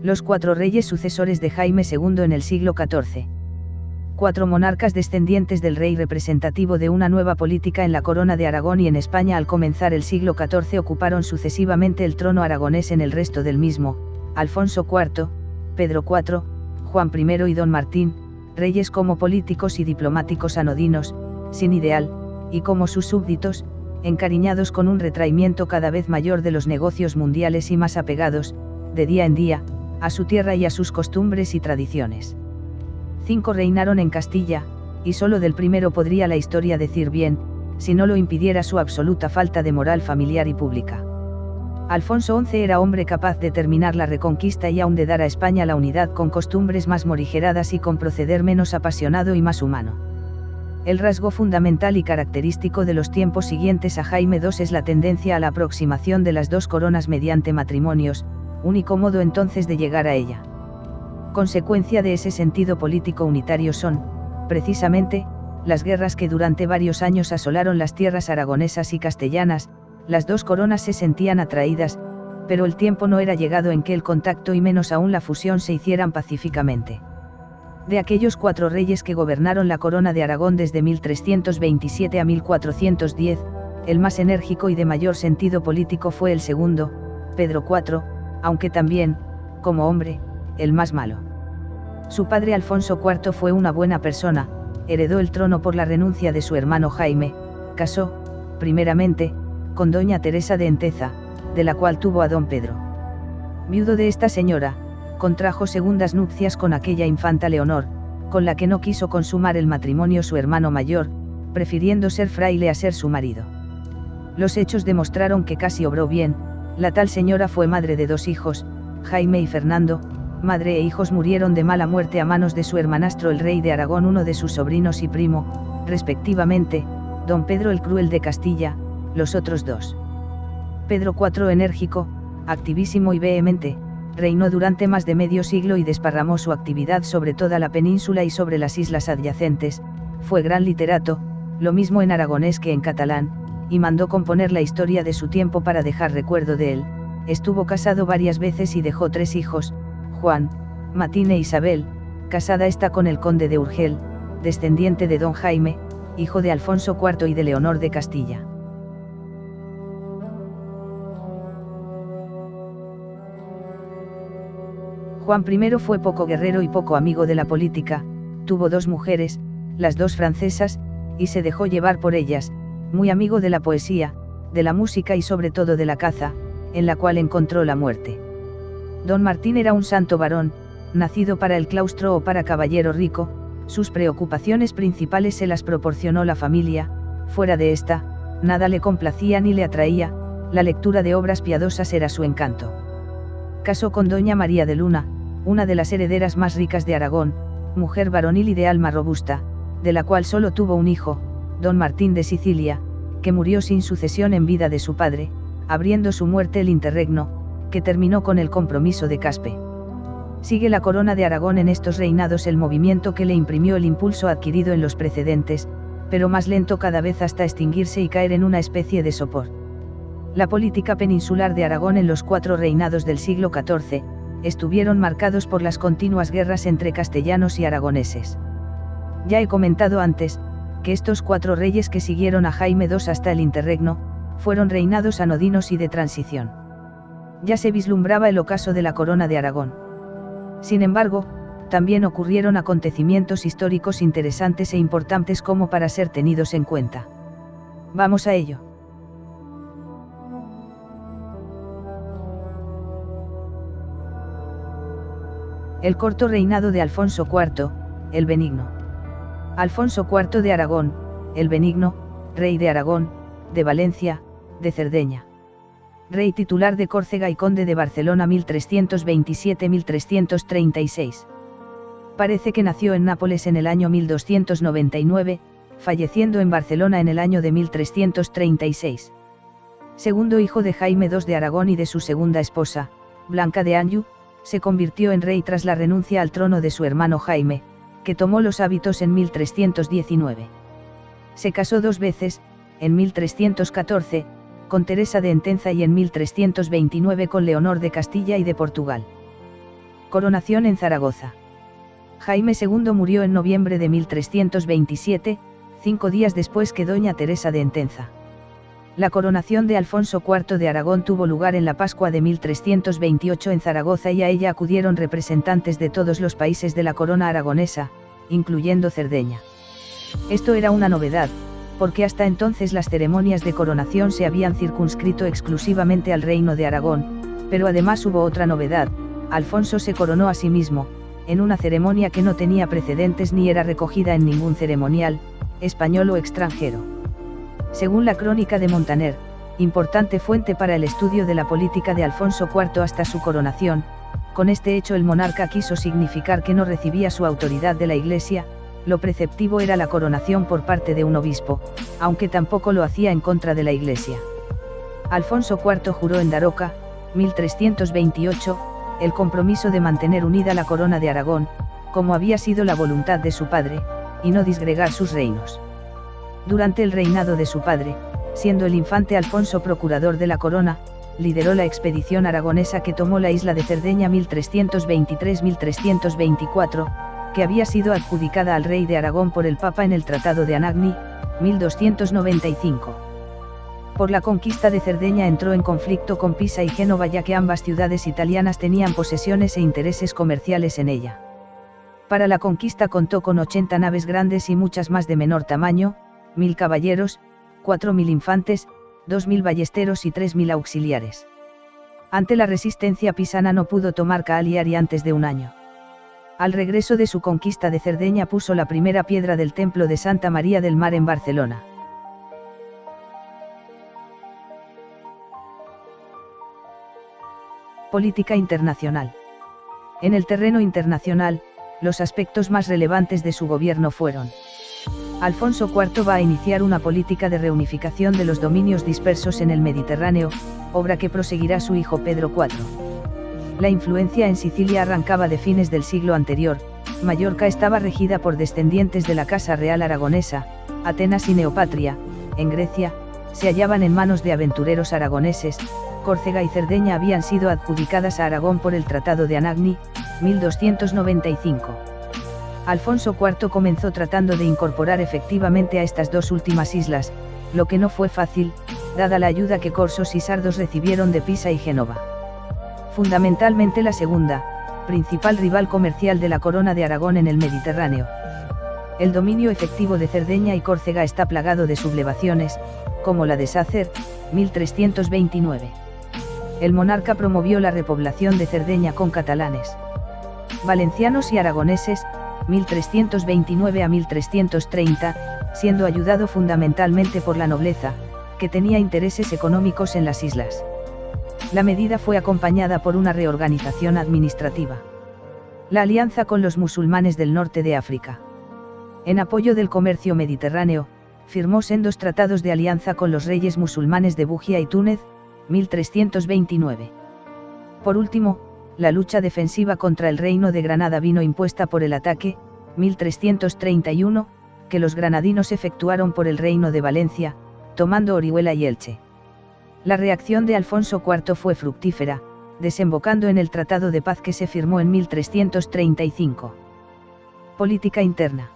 Los 4 reyes sucesores de Jaime II en el siglo XIV. 4 monarcas descendientes del rey representativo de una nueva política en la corona de Aragón y en España al comenzar el siglo XIV ocuparon sucesivamente el trono aragonés en el resto del mismo, Alfonso IV, Pedro IV, Juan I y Don Martín, reyes como políticos y diplomáticos anodinos, sin ideal, y como sus súbditos, encariñados con un retraimiento cada vez mayor de los negocios mundiales y más apegados, de día en día, a su tierra y a sus costumbres y tradiciones. 5 reinaron en Castilla, y solo del primero podría la historia decir bien, si no lo impidiera su absoluta falta de moral familiar y pública. Alfonso XI era hombre capaz de terminar la reconquista y aún de dar a España la unidad con costumbres más morigeradas y con proceder menos apasionado y más humano. El rasgo fundamental y característico de los tiempos siguientes a Jaime II es la tendencia a la aproximación de las dos coronas mediante matrimonios, único modo entonces de llegar a ella. Consecuencia de ese sentido político unitario son, precisamente, las guerras que durante varios años asolaron las tierras aragonesas y castellanas. Las dos coronas se sentían atraídas, pero el tiempo no era llegado en que el contacto y menos aún la fusión se hicieran pacíficamente. De aquellos 4 reyes que gobernaron la corona de Aragón desde 1327 a 1410, el más enérgico y de mayor sentido político fue el segundo, Pedro IV, aunque también, como hombre, el más malo. Su padre Alfonso IV fue una buena persona, heredó el trono por la renuncia de su hermano Jaime, casó, primeramente, con doña Teresa de Enteza, de la cual tuvo a don Pedro. Viudo de esta señora, contrajo segundas nupcias con aquella infanta Leonor, con la que no quiso consumar el matrimonio su hermano mayor, prefiriendo ser fraile a ser su marido. Los hechos demostraron que casi obró bien. La tal señora fue madre de 2 hijos, Jaime y Fernando. Madre e hijos murieron de mala muerte a manos de su hermanastro el rey de Aragón, uno de sus sobrinos y primo, respectivamente, don Pedro el Cruel de Castilla, los otros 2. Pedro IV, enérgico, activísimo y vehemente, reinó durante más de medio siglo y desparramó su actividad sobre toda la península y sobre las islas adyacentes. Fue gran literato, lo mismo en aragonés que en catalán, y mandó componer la historia de su tiempo para dejar recuerdo de él. Estuvo casado varias veces y dejó 3 hijos, Juan, Matín e Isabel. Casada está con el conde de Urgel, descendiente de don Jaime, hijo de Alfonso IV y de Leonor de Castilla. Juan I fue poco guerrero y poco amigo de la política, tuvo 2 mujeres, las 2 francesas, y se dejó llevar por ellas, muy amigo de la poesía, de la música y sobre todo de la caza, en la cual encontró la muerte. Don Martín era un santo varón, nacido para el claustro o para caballero rico. Sus preocupaciones principales se las proporcionó la familia, fuera de esta, nada le complacía ni le atraía, la lectura de obras piadosas era su encanto. Casó con doña María de Luna, una de las herederas más ricas de Aragón, mujer varonil y de alma robusta, de la cual solo tuvo un hijo, don Martín de Sicilia, que murió sin sucesión en vida de su padre, abriendo su muerte el interregno, que terminó con el compromiso de Caspe. Sigue la corona de Aragón en estos reinados el movimiento que le imprimió el impulso adquirido en los precedentes, pero más lento cada vez hasta extinguirse y caer en una especie de sopor. La política peninsular de Aragón en los 4 reinados del siglo XIV, estuvieron marcados por las continuas guerras entre castellanos y aragoneses. Ya he comentado antes, que estos 4 reyes que siguieron a Jaime II hasta el interregno, fueron reinados anodinos y de transición. Ya se vislumbraba el ocaso de la corona de Aragón. Sin embargo, también ocurrieron acontecimientos históricos interesantes e importantes como para ser tenidos en cuenta. Vamos a ello. El corto reinado de Alfonso IV, el Benigno. Alfonso IV de Aragón, el Benigno, rey de Aragón, de Valencia, de Cerdeña. Rey titular de Córcega y conde de Barcelona 1327-1336. Parece que nació en Nápoles en el año 1299, falleciendo en Barcelona en el año de 1336. Segundo hijo de Jaime II de Aragón y de su segunda esposa, Blanca de Anjou, se convirtió en rey tras la renuncia al trono de su hermano Jaime, que tomó los hábitos en 1319. Se casó 2 veces, en 1314, con Teresa de Entenza y en 1329 con Leonor de Castilla y de Portugal. Coronación en Zaragoza. Jaime II murió en noviembre de 1327, 5 días después que doña Teresa de Entenza. La coronación de Alfonso IV de Aragón tuvo lugar en la Pascua de 1328 en Zaragoza y a ella acudieron representantes de todos los países de la corona aragonesa, incluyendo Cerdeña. Esto era una novedad, porque hasta entonces las ceremonias de coronación se habían circunscrito exclusivamente al reino de Aragón, pero además hubo otra novedad: Alfonso se coronó a sí mismo, en una ceremonia que no tenía precedentes ni era recogida en ningún ceremonial, español o extranjero. Según la crónica de Montaner, importante fuente para el estudio de la política de Alfonso IV hasta su coronación, con este hecho el monarca quiso significar que no recibía su autoridad de la Iglesia, lo preceptivo era la coronación por parte de un obispo, aunque tampoco lo hacía en contra de la Iglesia. Alfonso IV juró en Daroca, 1328, el compromiso de mantener unida la corona de Aragón, como había sido la voluntad de su padre, y no disgregar sus reinos. Durante el reinado de su padre, siendo el infante Alfonso procurador de la corona, lideró la expedición aragonesa que tomó la isla de Cerdeña 1323-1324, que había sido adjudicada al rey de Aragón por el Papa en el Tratado de Anagni, 1295. Por la conquista de Cerdeña entró en conflicto con Pisa y Génova, ya que ambas ciudades italianas tenían posesiones e intereses comerciales en ella. Para la conquista contó con 80 naves grandes y muchas más de menor tamaño, 1000 caballeros, 4000 infantes, 2000 ballesteros y 3000 auxiliares. Ante la resistencia pisana no pudo tomar Cagliari antes de un año. Al regreso de su conquista de Cerdeña puso la primera piedra del templo de Santa María del Mar en Barcelona. Política internacional. En el terreno internacional, los aspectos más relevantes de su gobierno fueron: Alfonso IV va a iniciar una política de reunificación de los dominios dispersos en el Mediterráneo, obra que proseguirá su hijo Pedro IV. La influencia en Sicilia arrancaba de fines del siglo anterior. Mallorca estaba regida por descendientes de la Casa Real aragonesa. Atenas y Neopatria, en Grecia, se hallaban en manos de aventureros aragoneses. Córcega y Cerdeña habían sido adjudicadas a Aragón por el Tratado de Anagni, 1295. Alfonso IV comenzó tratando de incorporar efectivamente a estas dos últimas islas, lo que no fue fácil, dada la ayuda que corsos y sardos recibieron de Pisa y Génova. Fundamentalmente la segunda, principal rival comercial de la corona de Aragón en el Mediterráneo. El dominio efectivo de Cerdeña y Córcega está plagado de sublevaciones, como la de Sácer, 1329. El monarca promovió la repoblación de Cerdeña con catalanes, valencianos y aragoneses, 1329 a 1330, siendo ayudado fundamentalmente por la nobleza, que tenía intereses económicos en las islas. La medida fue acompañada por una reorganización administrativa. La alianza con los musulmanes del norte de África. En apoyo del comercio mediterráneo, firmó sendos tratados de alianza con los reyes musulmanes de Bujía y Túnez, 1329. Por último, la lucha defensiva contra el reino de Granada vino impuesta por el ataque, 1331, que los granadinos efectuaron por el reino de Valencia, tomando Orihuela y Elche. La reacción de Alfonso IV fue fructífera, desembocando en el Tratado de Paz que se firmó en 1335. Política interna.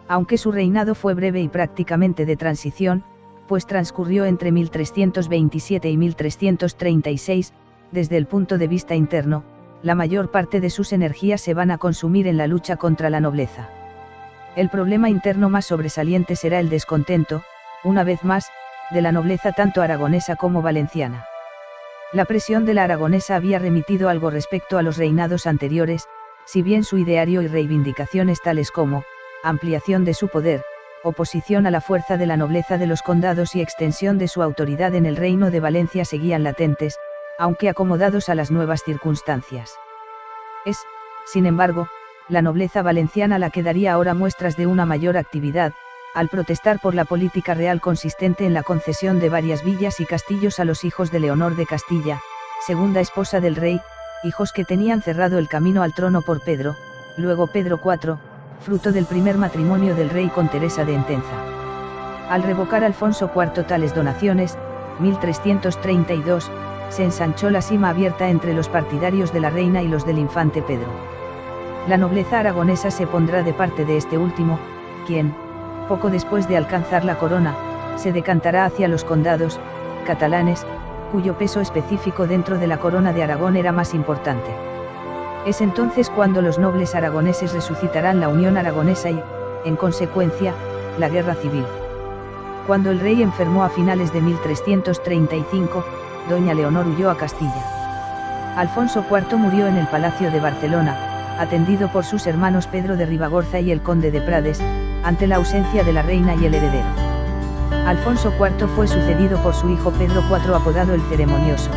Aunque su reinado fue breve y prácticamente de transición, pues transcurrió entre 1327 y 1336, desde el punto de vista interno, la mayor parte de sus energías se van a consumir en la lucha contra la nobleza. El problema interno más sobresaliente será el descontento, una vez más, de la nobleza tanto aragonesa como valenciana. La presión de la aragonesa había remitido algo respecto a los reinados anteriores, si bien su ideario y reivindicaciones tales como, ampliación de su poder, oposición a la fuerza de la nobleza de los condados y extensión de su autoridad en el reino de Valencia seguían latentes, aunque acomodados a las nuevas circunstancias. Es, sin embargo, la nobleza valenciana la que daría ahora muestras de una mayor actividad, al protestar por la política real consistente en la concesión de varias villas y castillos a los hijos de Leonor de Castilla, segunda esposa del rey, hijos que tenían cerrado el camino al trono por Pedro, luego Pedro IV, fruto del primer matrimonio del rey con Teresa de Entenza. Al revocar Alfonso IV tales donaciones, 1332, se ensanchó la sima abierta entre los partidarios de la reina y los del infante Pedro. La nobleza aragonesa se pondrá de parte de este último, quien, poco después de alcanzar la corona, se decantará hacia los condados catalanes, cuyo peso específico dentro de la corona de Aragón era más importante. Es entonces cuando los nobles aragoneses resucitarán la unión aragonesa y, en consecuencia, la guerra civil. Cuando el rey enfermó a finales de 1335, doña Leonor huyó a Castilla. Alfonso IV murió en el Palacio de Barcelona, atendido por sus hermanos Pedro de Ribagorza y el conde de Prades, ante la ausencia de la reina y el heredero. Alfonso IV fue sucedido por su hijo Pedro IV apodado el Ceremonioso.